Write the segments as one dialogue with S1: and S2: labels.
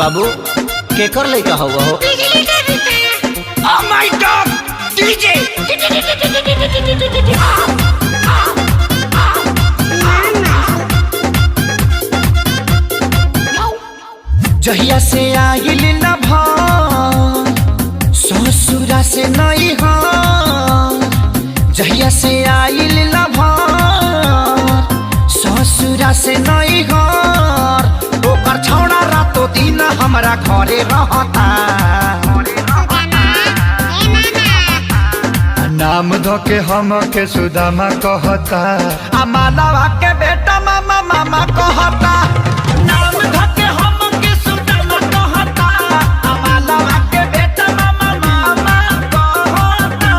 S1: बाबू केकर लइका हुआ हो?
S2: Oh my God! DJ!
S1: जहिया से आइल न ससुरा से नहीं हो, जहिया से आइल न ससुरा से नहीं हो, ओकर छौड़ा रातो दिन हमरा घरे रहता। नाम धोके हम के सुदामा कहता, आ मालवा के बेटा मामा मामा कहता। नाम धोके हम के सुदामा कहता, आ मालवा के बेटा मामा मामा कहता।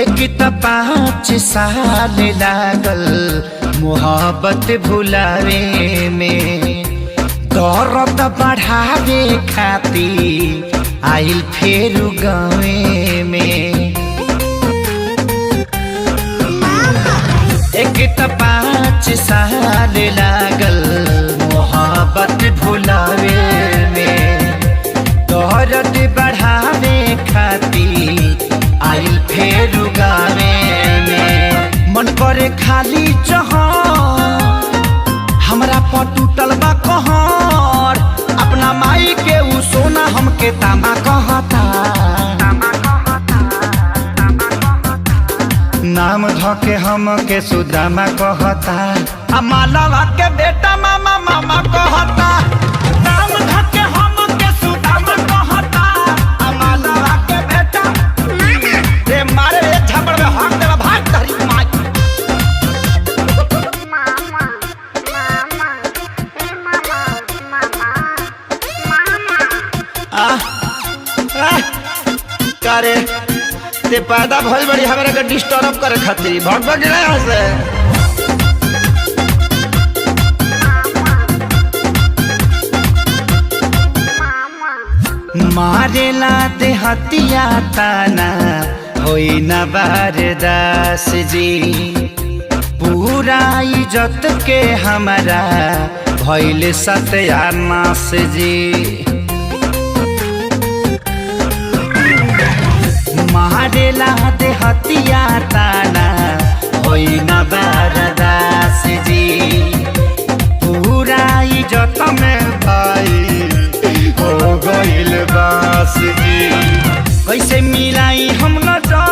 S1: एक त 5 साल लागल मोहब्बत भुलावे में, दर्द बढ़ावे खातिर आइल फेर गाँवे में। एक त 5 साल लागल मोहब्बत भुलावे में, दर्द बढ़ावे खातिर आइल फेर गावे में। मन करे खाली जहां हमरा पर टूटल बा कहर, अपना माई के उ सोना हमके तामा कहता। नाम धोके हम के सुदामा कहता, आ मालवा के बेटा मामा मामा कहता। नाम धोके हम के सुदामा कहता, आ मालवा के बेटा रे मारे रे झपड़ में हाथ देला भाग धरी माई। करे ते पैदा भइल बड़ी हमरा के डिस्टर्ब करे खातिर भाग भाग गया यहाँ से। मारेला ते हतिया ताना होई न बारदास जी, पूरा इज्जत के हमारा भइल सत्यानाश जी। मारेला ते हतिया ताना होई न बारदास जी, पूरा इज्जत में भाई हो गइल बास जी। कैसे मिलाई हम न जा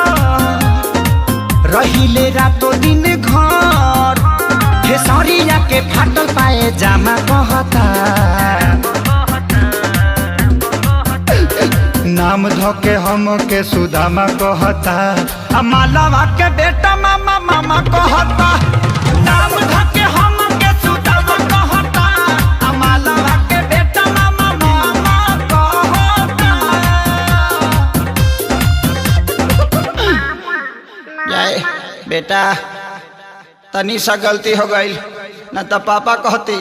S1: रहिले रातो दिन घर, खेसरिया के फाटल पाए जामा कहता। नाम धोके हम के सुदामा कहता, आ मालवा के बेटा मामा मामा कहता। नाम धोके हम के सुदामा कहता, आ मालवा के बेटा मामा मामा कहता। जाए बेटा तनी सा गलती हो गई न तो पापा कहती।